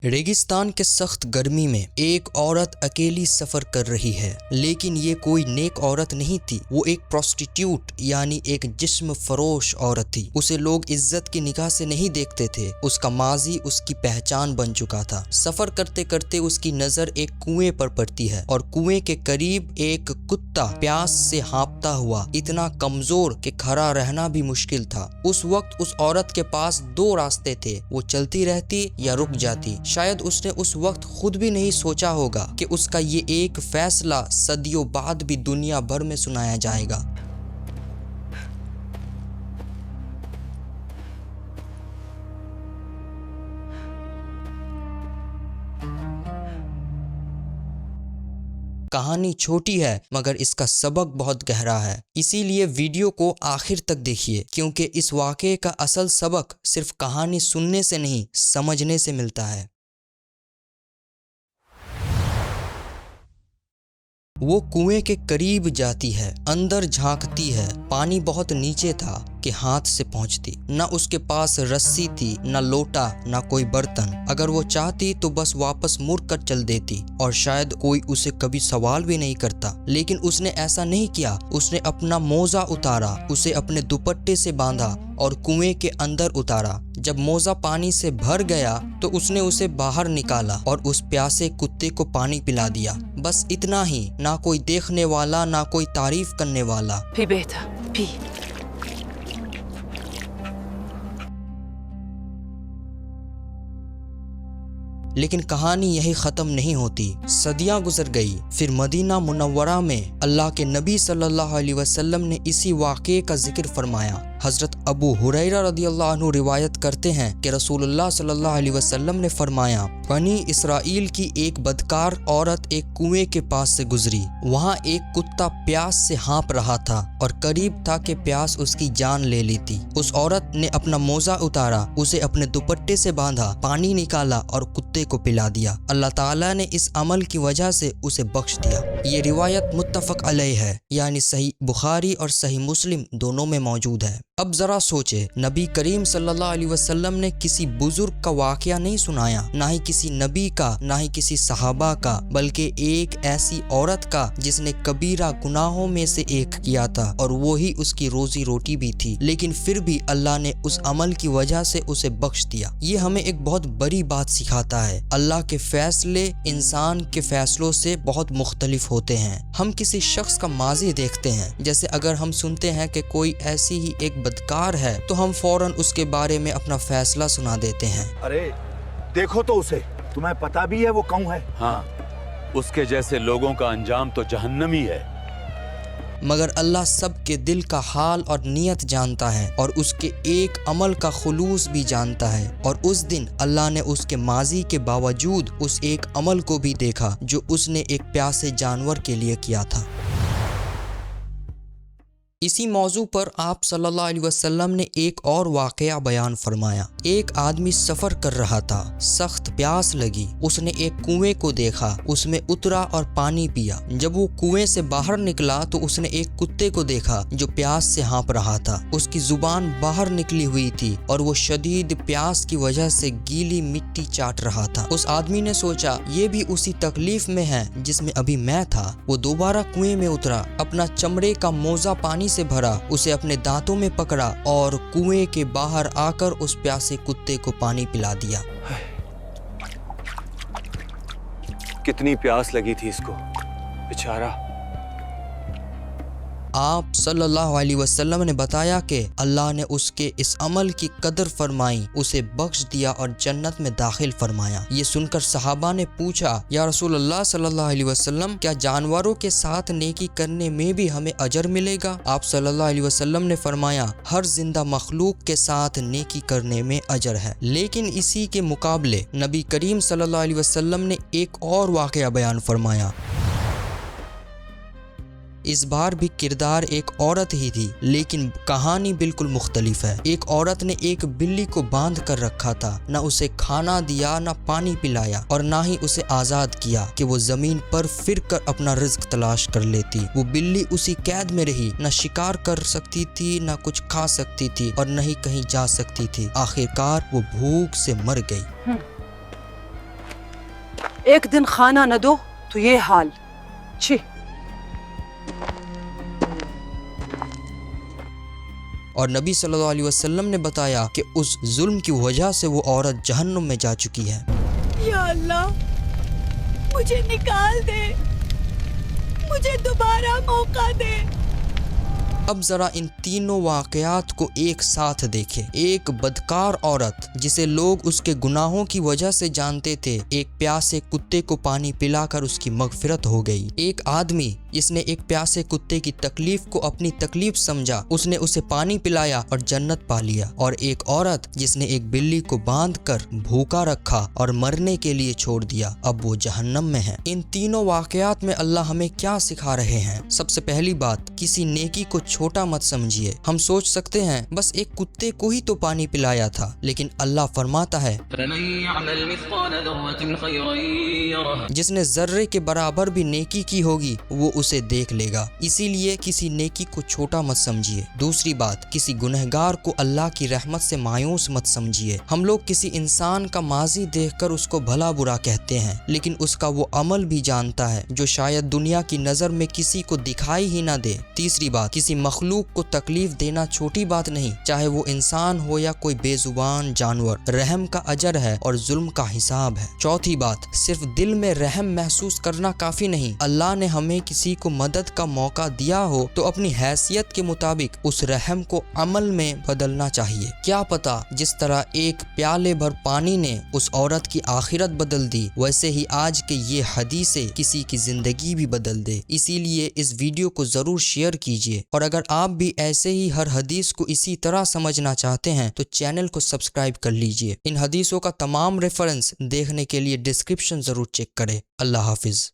रेगिस्तान के सख्त गर्मी में एक औरत अकेली सफर कर रही है, लेकिन ये कोई नेक औरत नहीं थी। वो एक प्रोस्टिट्यूट यानी एक जिस्म फरोश औरत थी। उसे लोग इज्जत की निगाह से नहीं देखते थे। उसका माजी उसकी पहचान बन चुका था। सफर करते करते उसकी नजर एक कुएं पर पड़ती है और कुएं के करीब एक कुत्ता प्यास से हाँफता हुआ इतना कमजोर कि खड़ा रहना भी मुश्किल था। उस वक्त उस औरत के पास दो रास्ते थे, वो चलती रहती या रुक जाती। शायद उसने उस वक्त खुद भी नहीं सोचा होगा कि उसका ये एक फैसला सदियों बाद भी दुनिया भर में सुनाया जाएगा। कहानी छोटी है मगर इसका सबक बहुत गहरा है, इसीलिए वीडियो को आखिर तक देखिए, क्योंकि इस वाक़े का असल सबक सिर्फ कहानी सुनने से नहीं समझने से मिलता है। वो कुएं के करीब जाती है, अंदर झांकती है। पानी बहुत नीचे था कि हाथ से पहुंचती। न उसके पास रस्सी थी, न लोटा, न कोई बर्तन। अगर वो चाहती तो बस वापस मुड़ कर चल देती और शायद कोई उसे कभी सवाल भी नहीं करता। लेकिन उसने ऐसा नहीं किया। उसने अपना मोजा उतारा, उसे अपने दुपट्टे से बांधा और कुएं के अंदर उतारा। जब मोजा पानी से भर गया तो उसने उसे बाहर निकाला और उस प्यासे कुत्ते को पानी पिला दिया। बस इतना ही, ना कोई देखने वाला, ना कोई तारीफ करने वाला। पी बेटा, पी। लेकिन कहानी यही ख़त्म नहीं होती। सदियां गुजर गई। फिर मदीना मुनव्वरा में अल्लाह के नबी सल्लल्लाहु अलैहि वसल्लम ने इसी वाक़े का जिक्र फरमाया। हज़रत अबू हुरैरा रदियल्लाहु अन्हु रिवायत करते हैं कि रसूलुल्लाह सल्लल्लाहु अलैहि वसल्लम ने फरमाया, बनी इसराइल की एक बदकार औरत एक कुएं के पास से गुजरी। वहाँ एक कुत्ता प्यास से हाँफ रहा था और करीब था कि प्यास उसकी जान ले लेती। उस औरत ने अपना मोजा उतारा, उसे अपने दुपट्टे से बांधा, पानी निकाला और कुत्ते को पिला दिया। अल्लाह ताला ने इस अमल की वजह से उसे बख्श दिया। ये रिवायत मुत्तफ़क़ अलैह है, यानी सही बुखारी और सही मुस्लिम दोनों में मौजूद है। अब जरा सोचे, नबी करीम सल्लल्लाहु अलैहि वसल्लम ने किसी बुजुर्ग का वाक़या नहीं सुनाया, ना ही किसी नबी का, ना ही किसी सहाबा का, बल्कि एक ऐसी औरत का जिसने कबीरा गुनाहों में से एक किया था और वो ही उसकी रोजी रोटी भी थी। लेकिन फिर भी अल्लाह ने उस अमल की वजह से उसे बख्श दिया। ये हमें एक बहुत बड़ी बात सिखाता है। अल्लाह के फैसले इंसान के फैसलों से बहुत मुख्तलिफ होते हैं। हम किसी शख्स का माजी देखते हैं, जैसे अगर हम सुनते हैं कि कोई ऐसी ही एक बदकार है तो हम फौरन उसके बारे में अपना फैसला सुना देते हैं। अरे देखो तो उसे, तुम्हें पता भी है वो कौन है? हाँ, उसके जैसे लोगों का अंजाम तो जहन्नमी है। मगर अल्लाह सब के दिल का हाल और नियत जानता है और उसके एक अमल का खुलूस भी जानता है। और उस दिन अल्लाह ने उसके माजी के बावजूद उस एक अमल को भी देखा जो उसने एक प्यासे जानवर के लिए किया था। इसी मौजू पर आप सल्लल्लाहु अलैहि वसल्लम ने एक और वाक़या बयान फरमाया। एक आदमी सफ़र कर रहा था, सख्त प्यास लगी। उसने एक कुएं को देखा, उसमें उतरा और पानी पिया। जब वो कुएं से बाहर निकला तो उसने एक कुत्ते को देखा जो प्यास से हाँफ रहा था। उसकी जुबान बाहर निकली हुई थी और वो शदीद प्यास की वजह से गीली मिट्टी चाट रहा था। उस आदमी ने सोचा, ये भी उसी तकलीफ में है जिसमें अभी मैं था। वो दोबारा कुएं में उतरा, अपना चमड़े का मोजा पानी से भरा, उसे अपने दांतों में पकड़ा और कुएं के बाहर आकर उस प्यासे कुत्ते को पानी पिला दिया। कितनी प्यास लगी थी इसको, बेचारा। आप सल्लल्लाहु अलैहि वसल्लम ने बताया कि अल्लाह ने उसके इस अमल की कदर फरमाई, उसे बख्श दिया और जन्नत में दाखिल फरमाया। ये सुनकर सहाबा ने पूछा, या रसूल अल्लाह सल्लल्लाहु अलैहि वसल्लम, क्या जानवरों के साथ नेकी करने में भी हमें अजर मिलेगा? आप सल्लल्लाहु अलैहि वसल्लम ने फरमाया, हर जिंदा मखलूक के साथ नेकी करने में अजर है। लेकिन इसी के मुकाबले नबी करीम सल्लल्लाहु अलैहि वसल्लम ने एक और वाक़या बयान फरमाया। इस बार भी किरदार एक औरत ही थी, लेकिन कहानी बिल्कुल मुख्तलिफ है। एक औरत ने एक बिल्ली को बांध कर रखा था, न उसे खाना दिया, न पानी पिलाया और ना ही उसे आज़ाद किया कि वो ज़मीन पर फिर कर अपना रिज्क तलाश कर लेती। वो बिल्ली उसी कैद में रही, न शिकार कर सकती थी, न कुछ खा सकती थी और न ही कहीं जा सकती थी। आखिरकार वो भूख से मर गई। ایک دن کھانا نہ دو تو یہ حال. چھی. اور نبی صلی اللہ علیہ وسلم نے بتایا کہ اس ظلم کی وجہ سے وہ عورت جہنم میں جا چکی ہے. یا اللہ مجھے نکال دے، مجھے دوبارہ موقع دے. اب ذرا ان تینوں واقعات کو ایک ساتھ دیکھیں. ایک بدکار عورت جسے لوگ اس کے گناہوں کی وجہ سے جانتے تھے، ایک پیاسے کتے کو پانی پلا کر اس کی مغفرت ہو گئی. ایک آدمی جس نے ایک پیاسے کتے کی تکلیف کو اپنی تکلیف سمجھا، اس نے اسے پانی پلایا اور جنت پا لیا. اور ایک عورت جس نے ایک بلی کو باندھ کر بھوکا رکھا اور مرنے کے لیے چھوڑ دیا، اب وہ جہنم میں ہے. ان تینوں واقعات میں اللہ ہمیں کیا سکھا رہے ہیں؟ سب سے پہلی بات، کسی نیکی کو چھوٹا مت سمجھیے. ہم سوچ سکتے ہیں بس ایک کتے کو ہی تو پانی پلایا تھا، لیکن اللہ فرماتا ہے جس نے ذرے کے برابر بھی نیکی کی ہوگی وہ اسے دیکھ لے گا. اسی لیے کسی نیکی کو چھوٹا مت سمجھیے. دوسری بات، کسی گنہگار کو اللہ کی رحمت سے مایوس مت سمجھیے. ہم لوگ کسی انسان کا ماضی دیکھ کر اس کو بھلا برا کہتے ہیں، لیکن اس کا وہ عمل بھی جانتا ہے جو شاید دنیا کی نظر میں کسی کو دکھائی ہی نہ دے. تیسری بات، کسی مخلوق کو تکلیف دینا چھوٹی بات نہیں، چاہے وہ انسان ہو یا کوئی بے زبان جانور. رحم کا اجر ہے اور ظلم کا حساب ہے. چوتھی بات، صرف دل میں رحم محسوس کرنا کافی نہیں. اللہ نے ہمیں کسی کو مدد کا موقع دیا ہو تو اپنی حیثیت کے مطابق اس رحم کو عمل میں بدلنا چاہیے. کیا پتا جس طرح ایک پیالے بھر پانی نے اس عورت کی آخرت بدل دی، ویسے ہی آج کے یہ حدیثیں کسی کی زندگی بھی بدل دے. اسی لیے اس ویڈیو کو ضرور شیئر کیجیے، اور اگر آپ بھی ایسے ہی ہر حدیث کو اسی طرح سمجھنا چاہتے ہیں تو چینل کو سبسکرائب کر لیجیے. ان حدیثوں کا تمام ریفرنس دیکھنے کے لیے ڈسکرپشن ضرور چیک کریں. اللہ حافظ.